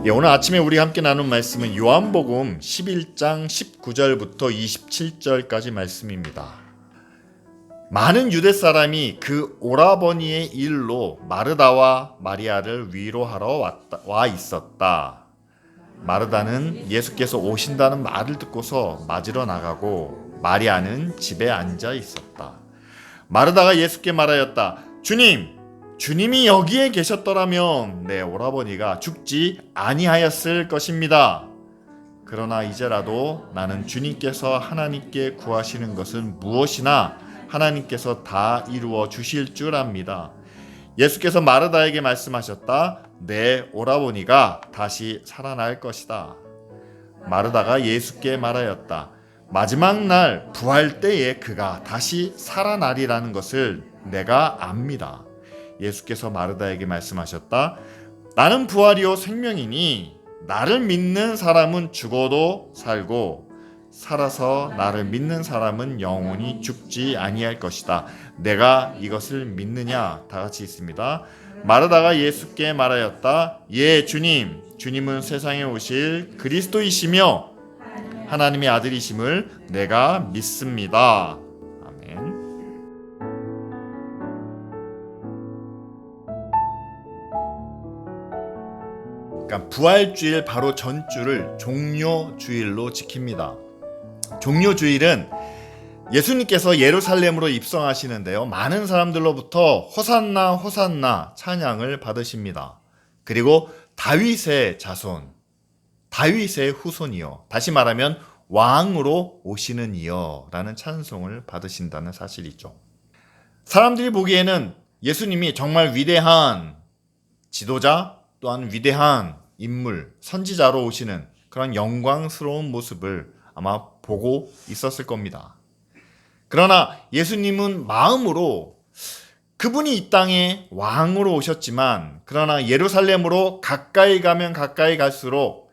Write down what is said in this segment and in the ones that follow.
오늘 아침에 우리가 함께 나눈 말씀은 요한복음 11장 19절부터 27절까지 말씀입니다. 많은 유대 사람이 그 오라버니의 일로 마르다와 마리아를 위로하러 와 있었다. 마르다는 예수께서 오신다는 말을 듣고서 맞으러 나가고 마리아는 집에 앉아 있었다. 마르다가 예수께 말하였다. 주님이 여기에 계셨더라면 내 오라버니가 죽지 아니하였을 것입니다. 그러나 이제라도 나는 주님께서 하나님께 구하시는 것은 무엇이나 하나님께서 다 이루어 주실 줄 압니다. 예수께서 마르다에게 말씀하셨다. 내 오라버니가 다시 살아날 것이다. 마르다가 예수께 말하였다. 마지막 날 부활 때에 그가 다시 살아나리라는 것을 내가 압니다. 예수께서 마르다에게 말씀하셨다. 나는 부활이요 생명이니 나를 믿는 사람은 죽어도 살고 살아서 나를 믿는 사람은 영원히 죽지 아니할 것이다. 내가 이것을 믿느냐? 다 같이 있습니다. 마르다가 예수께 말하였다. 예, 주님은 세상에 오실 그리스도이시며 하나님의 아들이심을 내가 믿습니다. 아멘. 그러니까 부활주일 바로 전주를 종료주일로 지킵니다. 종료주일은 예수님께서 예루살렘으로 입성하시는데요. 많은 사람들로부터 호산나 호산나 찬양을 받으십니다. 그리고 다윗의 자손, 다윗의 후손이요. 다시 말하면 왕으로 오시는 이여 라는 찬송을 받으신다는 사실이죠. 사람들이 보기에는 예수님이 정말 위대한 지도자 또한 위대한 인물, 선지자로 오시는 그런 영광스러운 모습을 아마 보고 있었을 겁니다. 그러나 예수님은 마음으로 그분이 이 땅에 왕으로 오셨지만 그러나 예루살렘으로 가까이 가면 가까이 갈수록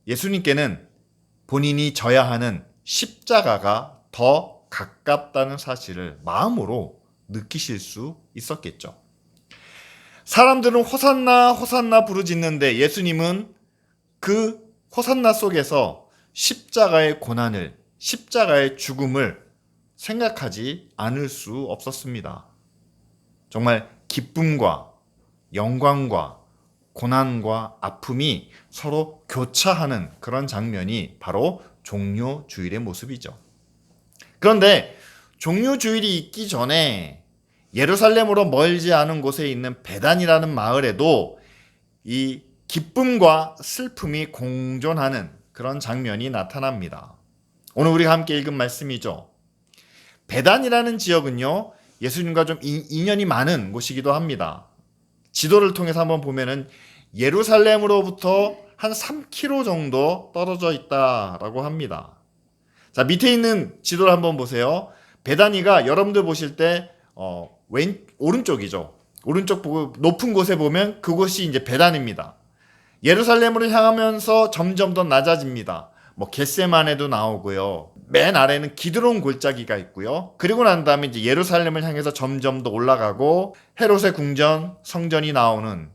예수님께는 본인이 져야 하는 십자가가 더 가깝다는 사실을 마음으로 느끼실 수 있었겠죠. 사람들은 호산나 호산나 부르짖는데 예수님은 그 호산나 속에서 십자가의 고난을, 십자가의 죽음을 생각하지 않을 수 없었습니다. 정말 기쁨과 영광과 고난과 아픔이 서로 교차하는 그런 장면이 바로 종료주일의 모습이죠. 그런데 종료주일이 있기 전에 예루살렘으로 멀지 않은 곳에 있는 베단이라는 마을에도 이 기쁨과 슬픔이 공존하는 그런 장면이 나타납니다. 오늘 우리가 함께 읽은 말씀이죠. 베단이라는 지역은요, 예수님과 좀 인연이 많은 곳이기도 합니다. 지도를 통해서 한번 보면은 예루살렘으로부터 한 3km 정도 떨어져 있다라고 합니다. 자, 밑에 있는 지도를 한번 보세요. 베다니가 여러분들 보실 때 오른쪽이죠. 오른쪽 보고 높은 곳에 보면 그곳이 이제 베단입니다. 예루살렘으로 향하면서 점점 더 낮아집니다. 겟세마네도 나오고요. 맨 아래는 기드론 골짜기가 있고요. 그리고 난 다음에 이제 예루살렘을 향해서 점점 더 올라가고 헤롯의 궁전, 성전이 나오는.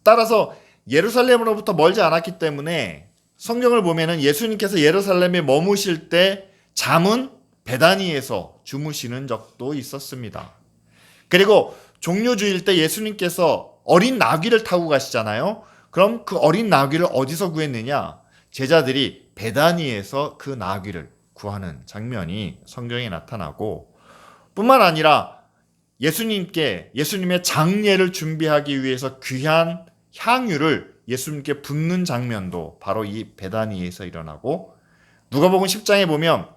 따라서 예루살렘으로부터 멀지 않았기 때문에 성경을 보면은 예수님께서 예루살렘에 머무실 때 잠은 베다니에서 주무시는 적도 있었습니다. 그리고 종료주일 때 예수님께서 어린 나귀를 타고 가시잖아요. 그럼 그 어린 나귀를 어디서 구했느냐? 제자들이 베다니에서 그 나귀를 구하는 장면이 성경에 나타나고 뿐만 아니라 예수님의 장례를 준비하기 위해서 귀한 향유를 예수님께 붓는 장면도 바로 이 베다니에서 일어나고 누가복음 10장에 보면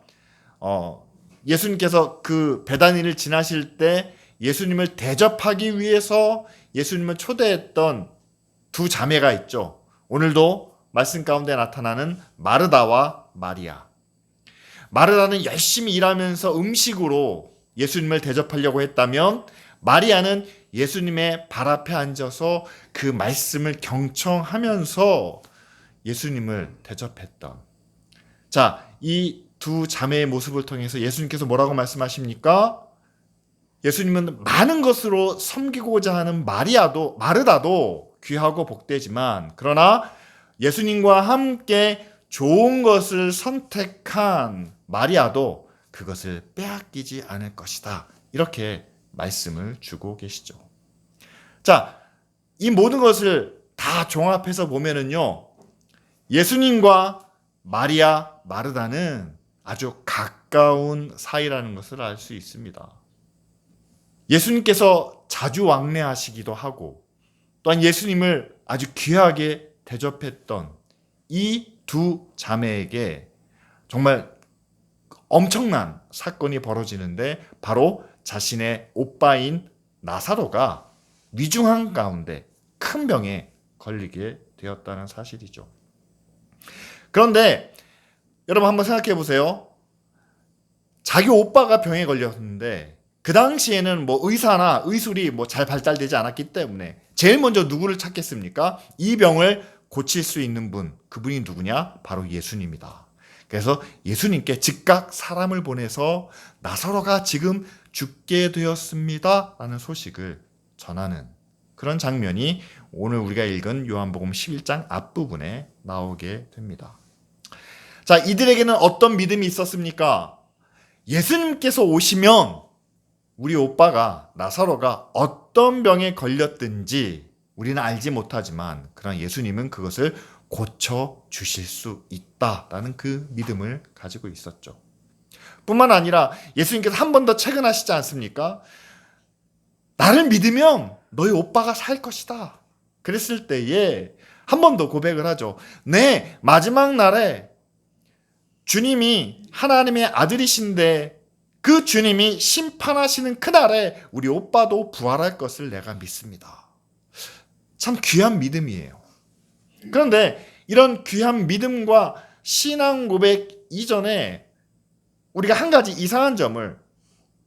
예수님께서 그 베다니를 지나실 때 예수님을 대접하기 위해서 예수님을 초대했던 두 자매가 있죠. 오늘도 말씀 가운데 나타나는 마르다와 마리아. 마르다는 열심히 일하면서 음식으로 예수님을 대접하려고 했다면 마리아는 예수님의 발 앞에 앉아서 그 말씀을 경청하면서 예수님을 대접했던. 자, 이 두 자매의 모습을 통해서 예수님께서 뭐라고 말씀하십니까? 예수님은 많은 것으로 섬기고자 하는 마르다도 귀하고 복되지만 그러나 예수님과 함께 좋은 것을 선택한 마리아도 그것을 빼앗기지 않을 것이다. 이렇게 말씀을 주고 계시죠. 자, 이 모든 것을 다 종합해서 보면은요, 예수님과 마리아, 마르다는 아주 가까운 사이라는 것을 알 수 있습니다. 예수님께서 자주 왕래하시기도 하고, 또한 예수님을 아주 귀하게 대접했던 이 두 자매에게 정말 엄청난 사건이 벌어지는데, 바로 자신의 오빠인 나사로가 위중한 가운데 큰 병에 걸리게 되었다는 사실이죠. 그런데 여러분 한번 생각해 보세요. 자기 오빠가 병에 걸렸는데 그 당시에는 뭐 의사나 의술이 뭐 잘 발달되지 않았기 때문에 제일 먼저 누구를 찾겠습니까? 이 병을 고칠 수 있는 분, 그분이 누구냐? 바로 예수님이다. 그래서 예수님께 즉각 사람을 보내서 나사로가 지금 죽게 되었습니다 라는 소식을 전하는 그런 장면이 오늘 우리가 읽은 요한복음 11장 앞부분에 나오게 됩니다. 자, 이들에게는 어떤 믿음이 있었습니까? 예수님께서 오시면 우리 오빠가 나사로가 어떤 병에 걸렸든지 우리는 알지 못하지만, 그러나 예수님은 그것을 고쳐 주실 수 있다라는 그 믿음을 가지고 있었죠. 뿐만 아니라 예수님께서 한 번 더 채근하시지 않습니까? 나를 믿으면 너희 오빠가 살 것이다. 그랬을 때에 한 번 더 고백을 하죠. 네, 마지막 날에 주님이 하나님의 아들이신데 그 주님이 심판하시는 그날에 우리 오빠도 부활할 것을 내가 믿습니다. 참 귀한 믿음이에요. 그런데 이런 귀한 믿음과 신앙 고백 이전에 우리가 한 가지 이상한 점을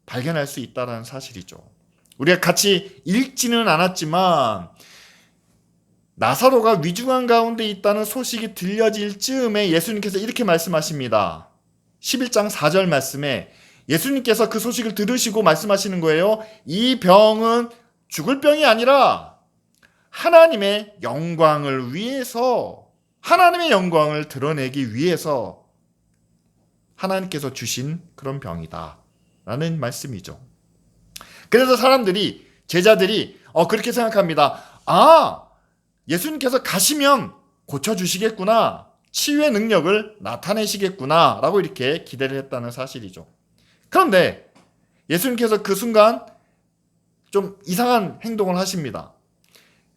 발견할 수 있다는 사실이죠. 우리가 같이 읽지는 않았지만 나사로가 위중한 가운데 있다는 소식이 들려질 즈음에 예수님께서 이렇게 말씀하십니다. 11장 4절 말씀에 예수님께서 그 소식을 들으시고 말씀하시는 거예요. 이 병은 죽을 병이 아니라 하나님의 영광을 위해서, 하나님의 영광을 드러내기 위해서 하나님께서 주신 그런 병이다 라는 말씀이죠. 그래서 사람들이, 제자들이 그렇게 생각합니다. 아, 예수님께서 가시면 고쳐주시겠구나, 치유의 능력을 나타내시겠구나 라고 이렇게 기대를 했다는 사실이죠. 그런데 예수님께서 그 순간 좀 이상한 행동을 하십니다.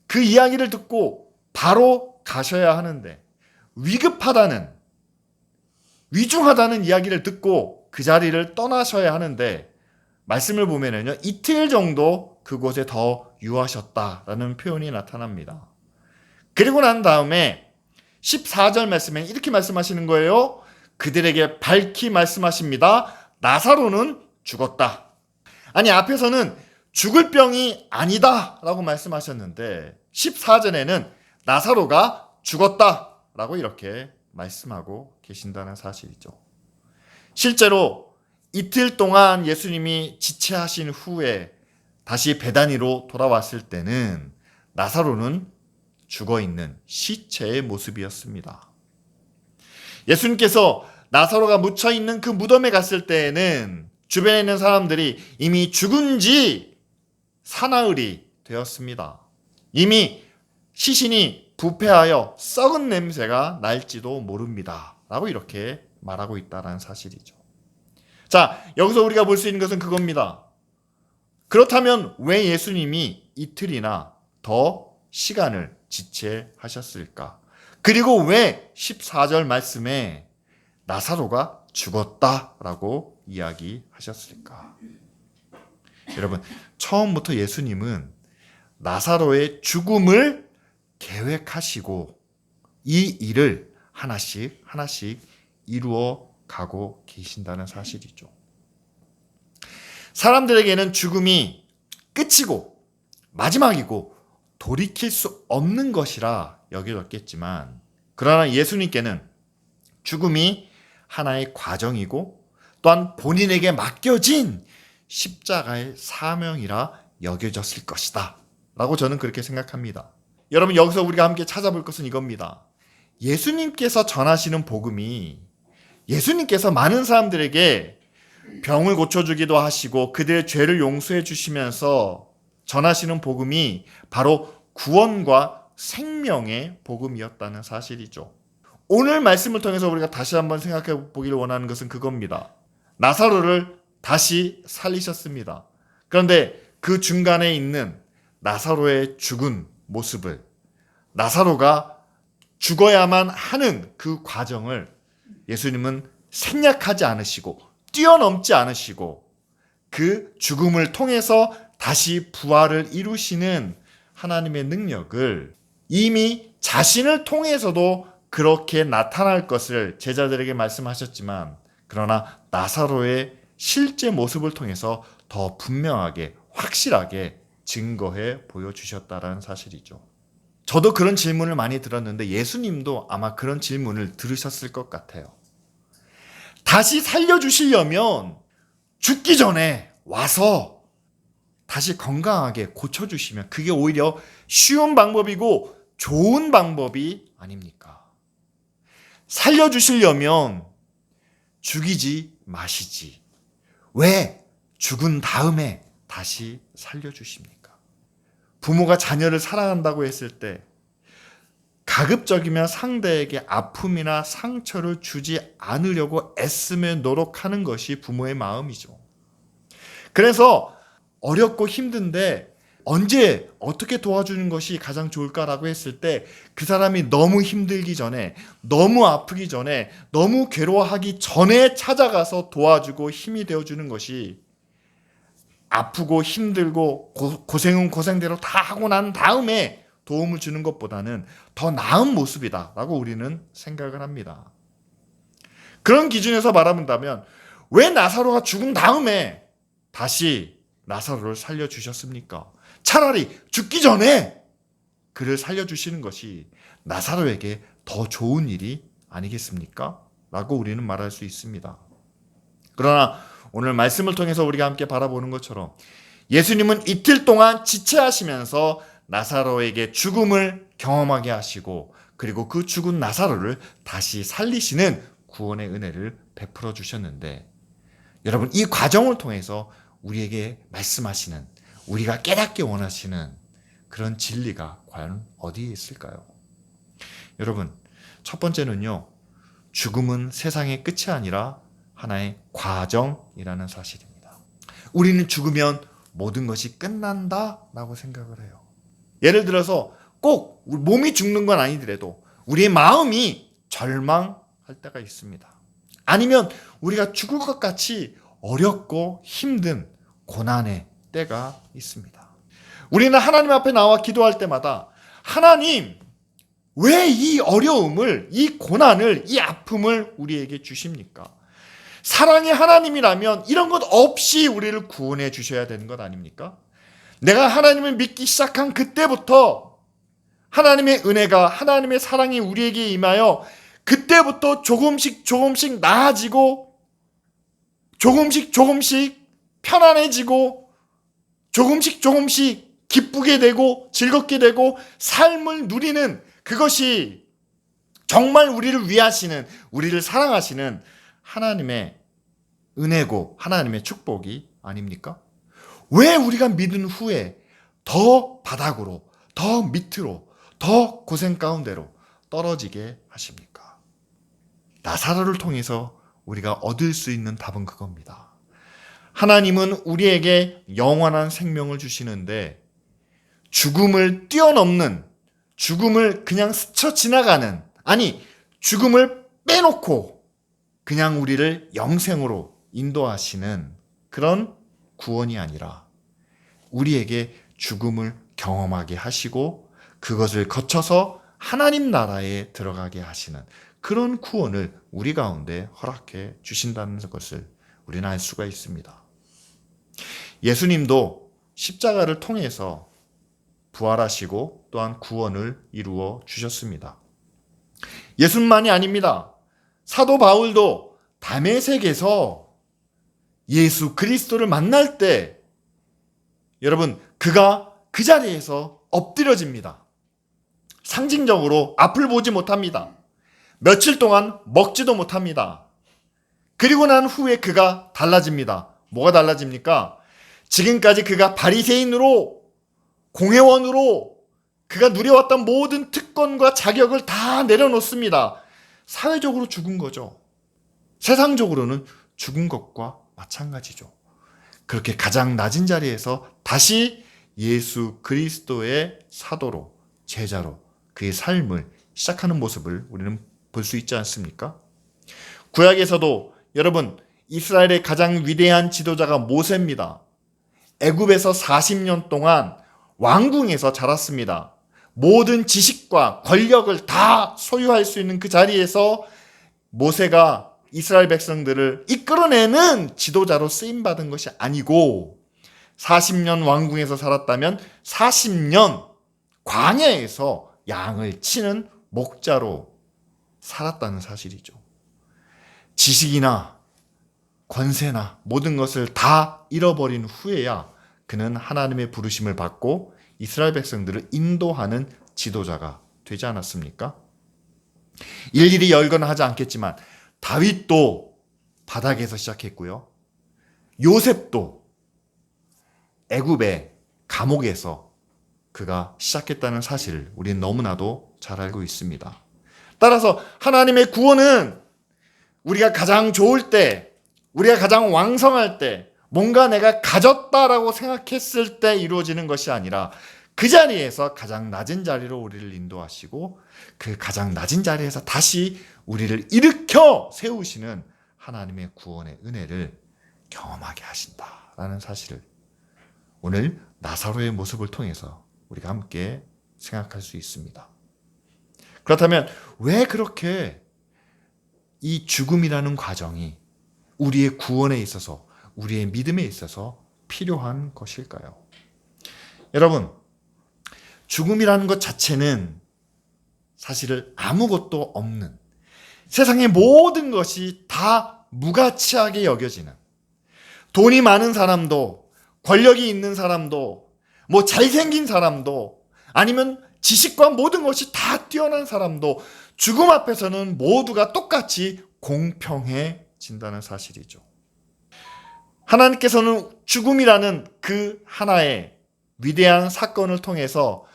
그 이야기를 듣고 바로 가셔야 하는데, 위급하다는, 위중하다는 이야기를 듣고 그 자리를 떠나셔야 하는데, 말씀을 보면은요, 이틀 정도 그곳에 더 유하셨다라는 표현이 나타납니다. 그리고 난 다음에 14절 말씀에 이렇게 말씀하시는 거예요. 그들에게 밝히 말씀하십니다. 나사로는 죽었다. 아니, 앞에서는 죽을 병이 아니다 라고 말씀하셨는데 14절에는 나사로가 죽었다 라고 이렇게 말씀하고 계신다는 사실이죠. 실제로 이틀 동안 예수님이 지체하신 후에 다시 베다니로 돌아왔을 때는 나사로는 죽어있는 시체의 모습이었습니다. 예수님께서 나사로가 묻혀있는 그 무덤에 갔을 때에는 주변에 있는 사람들이 이미 죽은 지 사나흘이 되었습니다. 이미 시신이 부패하여 썩은 냄새가 날지도 모릅니다 라고 이렇게 말하고 있다는 사실이죠. 자, 여기서 우리가 볼 수 있는 것은 그겁니다. 그렇다면 왜 예수님이 이틀이나 더 시간을 지체하셨을까? 그리고 왜 14절 말씀에 나사로가 죽었다라고 이야기하셨을까? 여러분, 처음부터 예수님은 나사로의 죽음을 계획하시고 이 일을 하나씩 하나씩 이루어 가고 계신다는 사실이죠. 사람들에게는 죽음이 끝이고 마지막이고 돌이킬 수 없는 것이라 여겨졌겠지만, 그러나 예수님께는 죽음이 하나의 과정이고 또한 본인에게 맡겨진 십자가의 사명이라 여겨졌을 것이다 라고 저는 그렇게 생각합니다. 여러분, 여기서 우리가 함께 찾아볼 것은 이겁니다. 예수님께서 전하시는 복음이 예수님께서 많은 사람들에게 병을 고쳐주기도 하시고 그들의 죄를 용서해 주시면서 전하시는 복음이 바로 구원과 생명의 복음이었다는 사실이죠. 오늘 말씀을 통해서 우리가 다시 한번 생각해 보기를 원하는 것은 그겁니다. 나사로를 다시 살리셨습니다. 그런데 그 중간에 있는 나사로의 죽은 모습을, 나사로가 죽어야만 하는 그 과정을 예수님은 생략하지 않으시고 뛰어넘지 않으시고 그 죽음을 통해서 다시 부활을 이루시는 하나님의 능력을 이미 자신을 통해서도 그렇게 나타날 것을 제자들에게 말씀하셨지만, 그러나 나사로의 실제 모습을 통해서 더 분명하게 확실하게 증거해 보여주셨다는 사실이죠. 저도 그런 질문을 많이 들었는데 예수님도 아마 그런 질문을 들으셨을 것 같아요. 다시 살려주시려면 죽기 전에 와서 다시 건강하게 고쳐주시면 그게 오히려 쉬운 방법이고 좋은 방법이 아닙니까? 살려주시려면 죽이지 마시지. 왜 죽은 다음에 다시 살려주십니까? 부모가 자녀를 사랑한다고 했을 때 가급적이면 상대에게 아픔이나 상처를 주지 않으려고 애쓰며 노력하는 것이 부모의 마음이죠. 그래서 어렵고 힘든데 언제 어떻게 도와주는 것이 가장 좋을까라고 했을 때 그 사람이 너무 힘들기 전에, 너무 아프기 전에, 너무 괴로워하기 전에 찾아가서 도와주고 힘이 되어주는 것이 아프고 힘들고 고생은 고생대로 다 하고 난 다음에 도움을 주는 것보다는 더 나은 모습이다라고 우리는 생각을 합니다. 그런 기준에서 말한다면 왜 나사로가 죽은 다음에 다시 나사로를 살려주셨습니까? 차라리 죽기 전에 그를 살려주시는 것이 나사로에게 더 좋은 일이 아니겠습니까? 라고 우리는 말할 수 있습니다. 그러나 오늘 말씀을 통해서 우리가 함께 바라보는 것처럼 예수님은 이틀 동안 지체하시면서 나사로에게 죽음을 경험하게 하시고 그리고 그 죽은 나사로를 다시 살리시는 구원의 은혜를 베풀어 주셨는데, 여러분 이 과정을 통해서 우리에게 말씀하시는, 우리가 깨닫게 원하시는 그런 진리가 과연 어디에 있을까요? 여러분, 첫 번째는요, 죽음은 세상의 끝이 아니라 하나의 과정이라는 사실입니다. 우리는 죽으면 모든 것이 끝난다라고 생각을 해요. 예를 들어서 꼭 몸이 죽는 건 아니더라도 우리의 마음이 절망할 때가 있습니다. 아니면 우리가 죽을 것 같이 어렵고 힘든 고난의 때가 있습니다. 우리는 하나님 앞에 나와 기도할 때마다 하나님, 왜 이 어려움을, 이 고난을, 이 아픔을 우리에게 주십니까? 사랑의 하나님이라면 이런 것 없이 우리를 구원해 주셔야 되는 것 아닙니까? 내가 하나님을 믿기 시작한 그때부터 하나님의 은혜가, 하나님의 사랑이 우리에게 임하여 그때부터 조금씩 나아지고 조금씩 편안해지고 조금씩 기쁘게 되고 즐겁게 되고 삶을 누리는, 그것이 정말 우리를 위하시는, 우리를 사랑하시는 하나님의 은혜고 하나님의 축복이 아닙니까? 왜 우리가 믿은 후에 더 바닥으로, 더 밑으로, 더 고생 가운데로 떨어지게 하십니까? 나사로를 통해서 우리가 얻을 수 있는 답은 그겁니다. 하나님은 우리에게 영원한 생명을 주시는데 죽음을 뛰어넘는, 죽음을 그냥 스쳐 지나가는, 아니 죽음을 빼놓고 그냥 우리를 영생으로 인도하시는 그런 구원이 아니라 우리에게 죽음을 경험하게 하시고 그것을 거쳐서 하나님 나라에 들어가게 하시는 그런 구원을 우리 가운데 허락해 주신다는 것을 우리는 알 수가 있습니다. 예수님도 십자가를 통해서 부활하시고 또한 구원을 이루어 주셨습니다. 예수만이 아닙니다. 사도 바울도 다메섹에서 예수 그리스도를 만날 때 여러분 그가 그 자리에서 엎드려집니다. 상징적으로 앞을 보지 못합니다. 며칠 동안 먹지도 못합니다. 그리고 난 후에 그가 달라집니다. 뭐가 달라집니까? 지금까지 그가 바리새인으로, 공회원으로 그가 누려왔던 모든 특권과 자격을 다 내려놓습니다. 사회적으로 죽은 거죠. 세상적으로는 죽은 것과 마찬가지죠. 그렇게 가장 낮은 자리에서 다시 예수 그리스도의 사도로, 제자로 그의 삶을 시작하는 모습을 우리는 볼 수 있지 않습니까? 구약에서도 여러분, 이스라엘의 가장 위대한 지도자가 모세입니다. 애굽에서 40년 동안 왕궁에서 자랐습니다. 모든 지식과 권력을 다 소유할 수 있는 그 자리에서 모세가 이스라엘 백성들을 이끌어내는 지도자로 쓰임받은 것이 아니고 40년 왕궁에서 살았다면 40년 광야에서 양을 치는 목자로 살았다는 사실이죠. 지식이나 권세나 모든 것을 다 잃어버린 후에야 그는 하나님의 부르심을 받고 이스라엘 백성들을 인도하는 지도자가 되지 않았습니까? 일일이 열거는 하지 않겠지만 다윗도 바닥에서 시작했고요. 요셉도 애굽의 감옥에서 그가 시작했다는 사실을 우리는 너무나도 잘 알고 있습니다. 따라서 하나님의 구원은 우리가 가장 좋을 때, 우리가 가장 왕성할 때, 뭔가 내가 가졌다라고 생각했을 때 이루어지는 것이 아니라 그 자리에서 가장 낮은 자리로 우리를 인도하시고 그 가장 낮은 자리에서 다시 우리를 일으켜 세우시는 하나님의 구원의 은혜를 경험하게 하신다라는 사실을 오늘 나사로의 모습을 통해서 우리가 함께 생각할 수 있습니다. 그렇다면 왜 그렇게 이 죽음이라는 과정이 우리의 구원에 있어서, 우리의 믿음에 있어서 필요한 것일까요? 여러분, 죽음이라는 것 자체는 사실은 아무것도 없는, 세상의 모든 것이 다 무가치하게 여겨지는, 돈이 많은 사람도, 권력이 있는 사람도, 뭐 잘생긴 사람도, 아니면 지식과 모든 것이 다 뛰어난 사람도 죽음 앞에서는 모두가 똑같이 공평해진다는 사실이죠. 하나님께서는 죽음이라는 그 하나의 위대한 사건을 통해서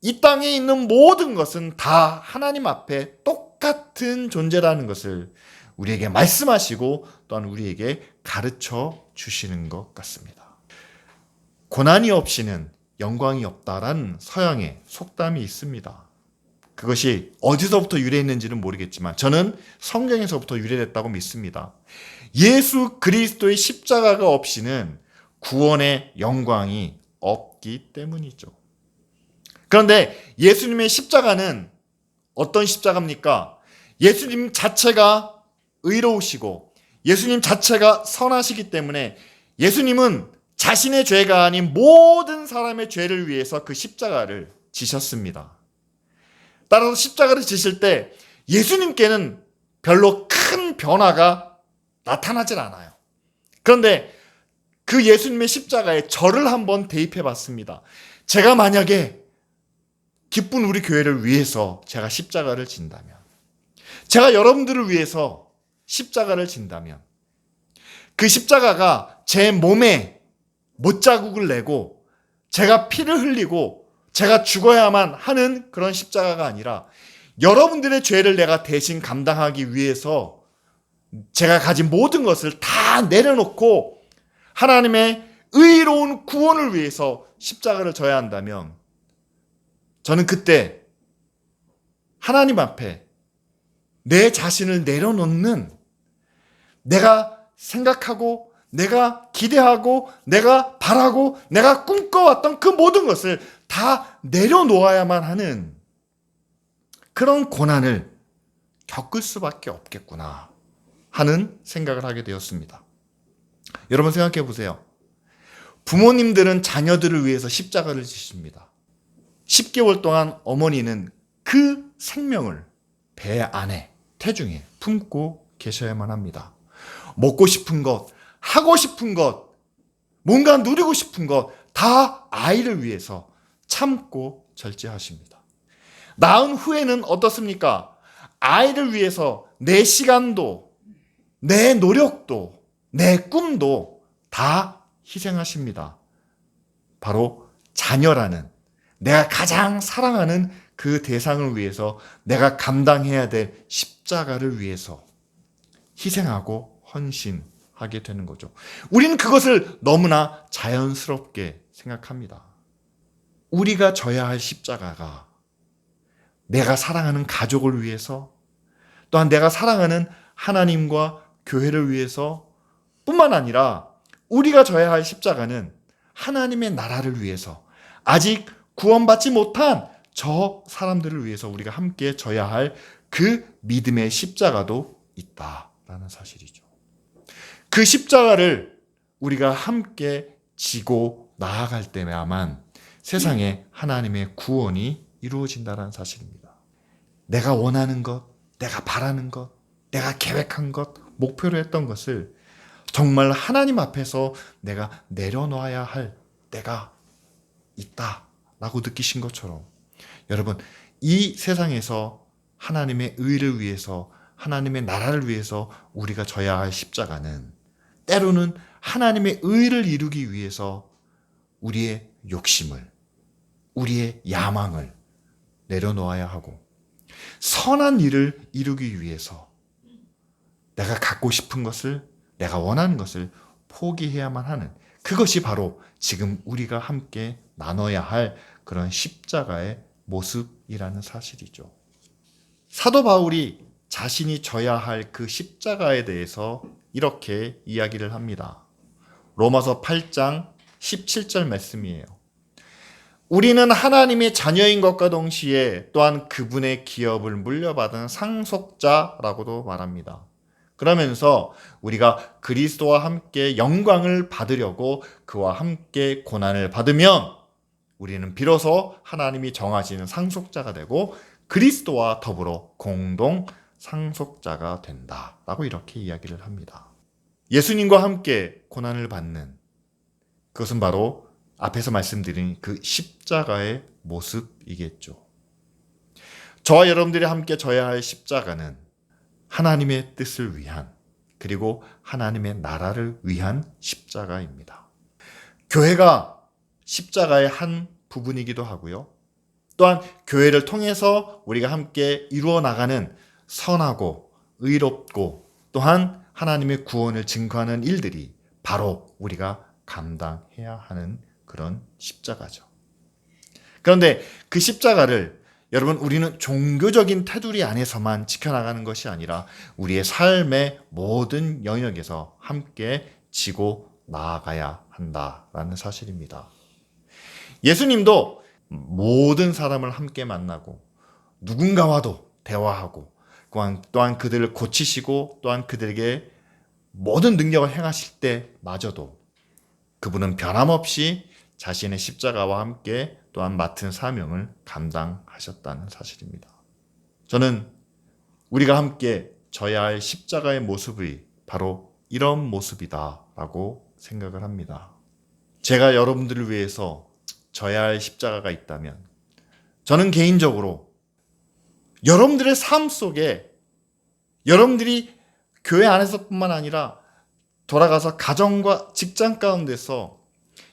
이 땅에 있는 모든 것은 다 하나님 앞에 똑같은 존재라는 것을 우리에게 말씀하시고 또한 우리에게 가르쳐 주시는 것 같습니다. 고난이 없이는 영광이 없다라는 서양의 속담이 있습니다. 그것이 어디서부터 유래했는지는 모르겠지만 저는 성경에서부터 유래됐다고 믿습니다. 예수 그리스도의 십자가가 없이는 구원의 영광이 없기 때문이죠. 그런데 예수님의 십자가는 어떤 십자가입니까? 예수님 자체가 의로우시고 예수님 자체가 선하시기 때문에 예수님은 자신의 죄가 아닌 모든 사람의 죄를 위해서 그 십자가를 지셨습니다. 따라서 십자가를 지실 때 예수님께는 별로 큰 변화가 나타나질 않아요. 그런데 그 예수님의 십자가에 저를 한번 대입해 봤습니다. 제가 만약에 기쁜 우리 교회를 위해서 제가 십자가를 진다면, 제가 여러분들을 위해서 십자가를 진다면 그 십자가가 제 몸에 못자국을 내고 제가 피를 흘리고 제가 죽어야만 하는 그런 십자가가 아니라 여러분들의 죄를 내가 대신 감당하기 위해서 제가 가진 모든 것을 다 내려놓고 하나님의 의로운 구원을 위해서 십자가를 져야 한다면 저는 그때 하나님 앞에 내 자신을 내려놓는, 내가 생각하고 내가 기대하고 내가 바라고 내가 꿈꿔왔던 그 모든 것을 다 내려놓아야만 하는 그런 고난을 겪을 수밖에 없겠구나 하는 생각을 하게 되었습니다. 여러분 생각해 보세요. 부모님들은 자녀들을 위해서 십자가를 지십니다. 10개월 동안 어머니는 그 생명을 배 안에, 태중에 품고 계셔야만 합니다. 먹고 싶은 것, 하고 싶은 것, 뭔가 누리고 싶은 것 다 아이를 위해서 참고 절제하십니다. 낳은 후에는 어떻습니까? 아이를 위해서 내 시간도, 내 노력도, 내 꿈도 다 희생하십니다. 바로 자녀라는 내가 가장 사랑하는 그 대상을 위해서, 내가 감당해야 될 십자가를 위해서 희생하고 헌신하게 되는 거죠. 우리는 그것을 너무나 자연스럽게 생각합니다. 우리가 져야 할 십자가가 내가 사랑하는 가족을 위해서, 또한 내가 사랑하는 하나님과 교회를 위해서 뿐만 아니라, 우리가 져야 할 십자가는 하나님의 나라를 위해서, 아직 구원받지 못한 저 사람들을 위해서 우리가 함께 져야 할 그 믿음의 십자가도 있다라는 사실이죠. 그 십자가를 우리가 함께 지고 나아갈 때야만 세상에 하나님의 구원이 이루어진다는 사실입니다. 내가 원하는 것, 내가 바라는 것, 내가 계획한 것, 목표로 했던 것을 정말 하나님 앞에서 내가 내려놔야 할 때가 있다라고 느끼신 것처럼, 여러분, 이 세상에서 하나님의 의를 위해서, 하나님의 나라를 위해서 우리가 져야 할 십자가는 때로는 하나님의 의를 이루기 위해서 우리의 욕심을, 우리의 야망을 내려놓아야 하고, 선한 일을 이루기 위해서 내가 갖고 싶은 것을, 내가 원하는 것을 포기해야만 하는, 그것이 바로 지금 우리가 함께 나눠야 할 그런 십자가의 모습이라는 사실이죠. 사도 바울이 자신이 져야 할 그 십자가에 대해서 이렇게 이야기를 합니다. 로마서 8장 17절 말씀이에요. 우리는 하나님의 자녀인 것과 동시에 또한 그분의 기업을 물려받은 상속자라고도 말합니다. 그러면서 우리가 그리스도와 함께 영광을 받으려고 그와 함께 고난을 받으면 우리는 비로소 하나님이 정하시는 상속자가 되고 그리스도와 더불어 공동 상속자가 된다라고 이렇게 이야기를 합니다. 예수님과 함께 고난을 받는, 그것은 바로 앞에서 말씀드린 그 십자가의 모습이겠죠. 저와 여러분들이 함께 져야 할 십자가는 하나님의 뜻을 위한, 그리고 하나님의 나라를 위한 십자가입니다. 교회가 십자가의 한 부분이기도 하고요. 또한 교회를 통해서 우리가 함께 이루어 나가는 선하고 의롭고 또한 하나님의 구원을 증거하는 일들이 바로 우리가 감당해야 하는 그런 십자가죠. 그런데 그 십자가를 여러분, 우리는 종교적인 테두리 안에서만 지켜나가는 것이 아니라 우리의 삶의 모든 영역에서 함께 지고 나아가야 한다라는 사실입니다. 예수님도 모든 사람을 함께 만나고 누군가와도 대화하고 또한 그들을 고치시고 또한 그들에게 모든 능력을 행하실 때마저도 그분은 변함없이 자신의 십자가와 함께 또한 맡은 사명을 감당하셨다는 사실입니다. 저는 우리가 함께 져야 할 십자가의 모습이 바로 이런 모습이다라고 생각을 합니다. 제가 여러분들을 위해서 져야 할 십자가가 있다면 저는 개인적으로 여러분들의 삶 속에, 여러분들이 교회 안에서뿐만 아니라 돌아가서 가정과 직장 가운데서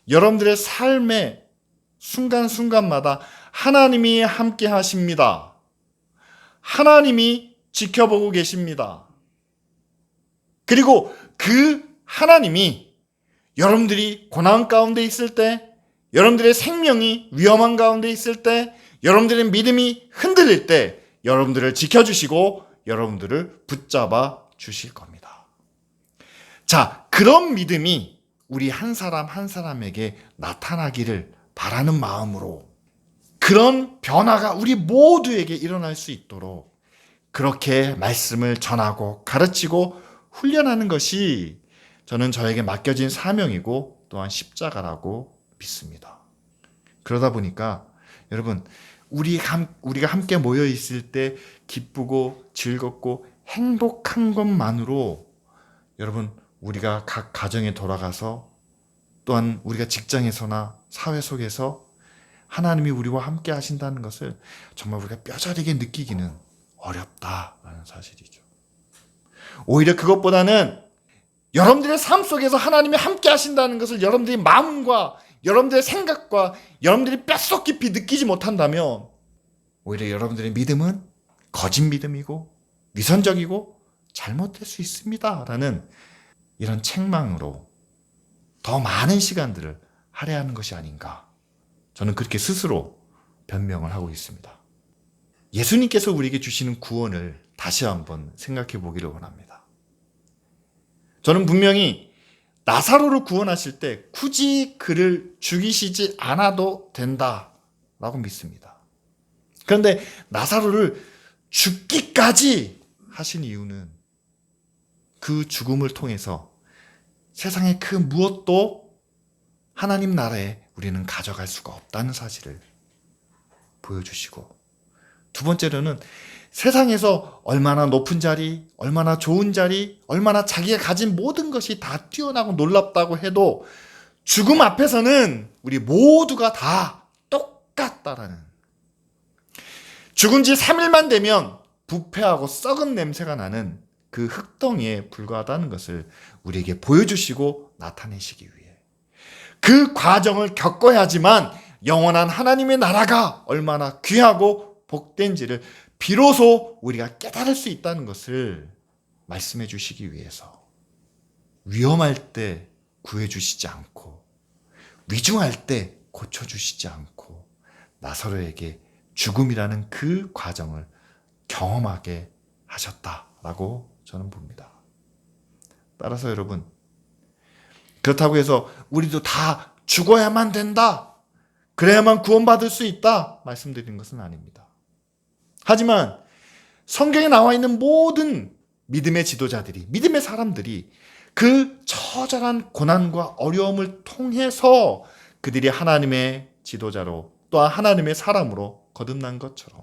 여러분들의 삶의 순간순간마다 하나님이 함께 하십니다. 하나님이 지켜보고 계십니다. 그리고 그 하나님이 여러분들이 고난 가운데 있을 때, 여러분들의 생명이 위험한 가운데 있을 때, 여러분들의 믿음이 흔들릴 때 여러분들을 지켜주시고 여러분들을 붙잡아 주실 겁니다. 자, 그런 믿음이 우리 한 사람 한 사람에게 나타나기를 바라는 마음으로, 그런 변화가 우리 모두에게 일어날 수 있도록 그렇게 말씀을 전하고 가르치고 훈련하는 것이 저는 저에게 맡겨진 사명이고 또한 십자가라고 믿습니다. 그러다 보니까 여러분, 우리가 함께 모여 있을 때 기쁘고 즐겁고 행복한 것만으로 여러분, 우리가 각 가정에 돌아가서 또한 우리가 직장에서나 사회 속에서 하나님이 우리와 함께 하신다는 것을 정말 우리가 뼈저리게 느끼기는 어렵다라는 사실이죠. 오히려 그것보다는 여러분들의 삶 속에서 하나님이 함께 하신다는 것을 여러분들이 마음과 여러분들의 생각과 여러분들이 뼛속 깊이 느끼지 못한다면 오히려 여러분들의 믿음은 거짓 믿음이고 위선적이고 잘못될 수 있습니다 라는 이런 책망으로 더 많은 시간들을 할애하는 것이 아닌가, 저는 그렇게 스스로 변명을 하고 있습니다. 예수님께서 우리에게 주시는 구원을 다시 한번 생각해 보기를 원합니다. 저는 분명히 나사로를 구원하실 때 굳이 그를 죽이시지 않아도 된다라고 믿습니다. 그런데 나사로를 죽기까지 하신 이유는 그 죽음을 통해서 세상의 그 무엇도 하나님 나라에 우리는 가져갈 수가 없다는 사실을 보여주시고, 두 번째로는 세상에서 얼마나 높은 자리, 얼마나 좋은 자리, 얼마나 자기가 가진 모든 것이 다 뛰어나고 놀랍다고 해도 죽음 앞에서는 우리 모두가 다 똑같다라는, 죽은 지 3일만 되면 부패하고 썩은 냄새가 나는 그 흙덩이에 불과하다는 것을 우리에게 보여주시고 나타내시기 위해 그 과정을 겪어야지만 영원한 하나님의 나라가 얼마나 귀하고 복된지를 비로소 우리가 깨달을 수 있다는 것을 말씀해 주시기 위해서 위험할 때 구해주시지 않고 위중할 때 고쳐주시지 않고 나사로에게 죽음이라는 그 과정을 경험하게 하셨다라고 저는 봅니다. 따라서 여러분, 그렇다고 해서 우리도 다 죽어야만 된다, 그래야만 구원받을 수 있다 말씀드리는 것은 아닙니다. 하지만 성경에 나와 있는 모든 믿음의 지도자들이, 믿음의 사람들이 그 처절한 고난과 어려움을 통해서 그들이 하나님의 지도자로 또한 하나님의 사람으로 거듭난 것처럼,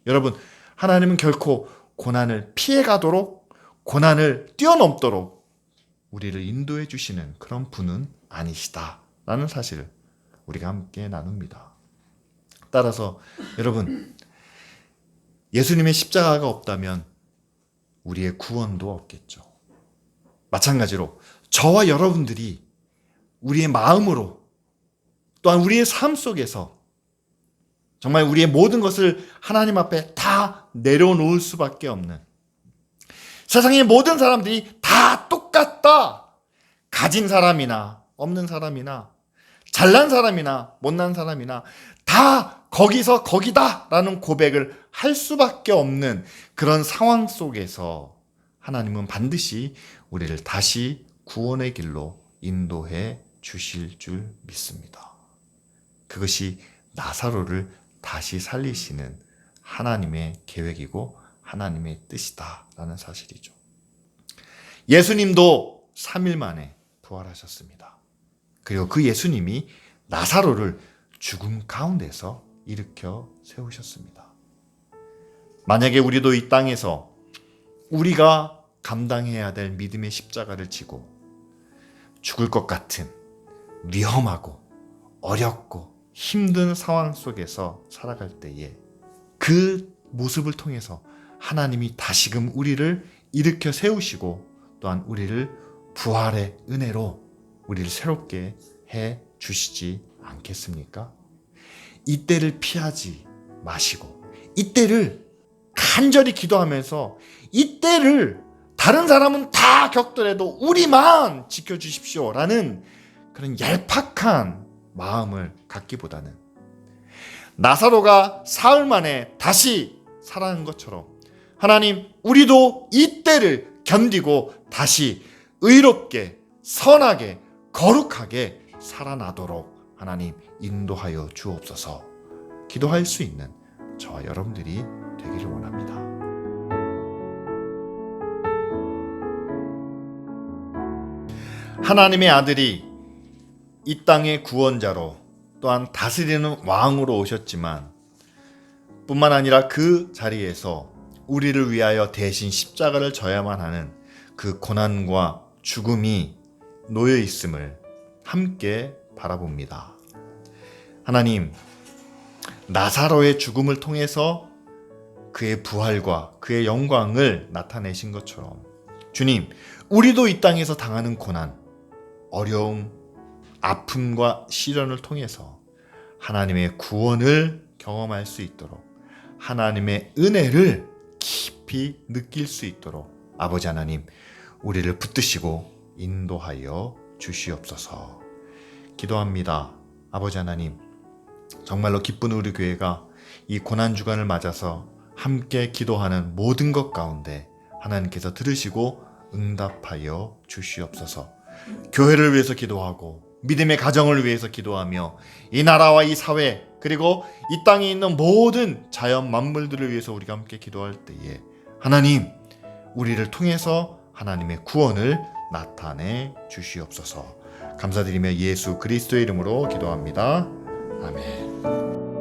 여러분, 하나님은 결코 고난을 피해가도록, 고난을 뛰어넘도록 우리를 인도해 주시는 그런 분은 아니시다라는 사실을 우리가 함께 나눕니다. 따라서 여러분, 예수님의 십자가가 없다면 우리의 구원도 없겠죠. 마찬가지로 저와 여러분들이 우리의 마음으로 또한 우리의 삶 속에서 정말 우리의 모든 것을 하나님 앞에 다 내려놓을 수밖에 없는, 세상의 모든 사람들이 다 똑같다, 가진 사람이나 없는 사람이나 잘난 사람이나 못난 사람이나 다 거기서 거기다라는 고백을 할 수밖에 없는 그런 상황 속에서 하나님은 반드시 우리를 다시 구원의 길로 인도해 주실 줄 믿습니다. 그것이 나사로를 다시 살리시는 하나님의 계획이고 하나님의 뜻이다라는 사실이죠. 예수님도 3일 만에 부활하셨습니다. 그리고 그 예수님이 나사로를 죽음 가운데서 일으켜 세우셨습니다. 만약에 우리도 이 땅에서 우리가 감당해야 될 믿음의 십자가를 지고 죽을 것 같은 위험하고 어렵고 힘든 상황 속에서 살아갈 때에 그 모습을 통해서 하나님이 다시금 우리를 일으켜 세우시고 또한 우리를 부활의 은혜로 우리를 새롭게 해 주시지 않겠습니까? 이때를 피하지 마시고 이때를 간절히 기도하면서 이때를 다른 사람은 다 겪더라도 우리만 지켜주십시오라는 그런 얄팍한 마음을 갖기보다는 나사로가 사흘 만에 다시 살아난 것처럼 하나님, 우리도 이때를 견디고 다시 의롭게 선하게 거룩하게 살아나도록 하나님 인도하여 주옵소서. 기도할 수 있는 저와 여러분들이 되기를 원합니다. 하나님의 아들이 이 땅의 구원자로 또한 다스리는 왕으로 오셨지만 뿐만 아니라 그 자리에서 우리를 위하여 대신 십자가를 져야만 하는 그 고난과 죽음이 놓여 있음을 함께 바라봅니다. 하나님, 나사로의 죽음을 통해서 그의 부활과 그의 영광을 나타내신 것처럼 주님, 우리도 이 땅에서 당하는 고난, 어려움, 아픔과 시련을 통해서 하나님의 구원을 경험할 수 있도록 하나님의 은혜를 깊이 느낄 수 있도록 아버지 하나님, 우리를 붙드시고 인도하여 주시옵소서. 기도합니다. 아버지 하나님, 정말로 기쁜 우리 교회가 이 고난주간을 맞아서 함께 기도하는 모든 것 가운데 하나님께서 들으시고 응답하여 주시옵소서. 교회를 위해서 기도하고 믿음의 가정을 위해서 기도하며 이 나라와 이 사회 그리고 이 땅에 있는 모든 자연 만물들을 위해서 우리가 함께 기도할 때에 하나님, 우리를 통해서 하나님의 구원을 나타내 주시옵소서. 감사드리며 예수 그리스도의 이름으로 기도합니다. 아멘.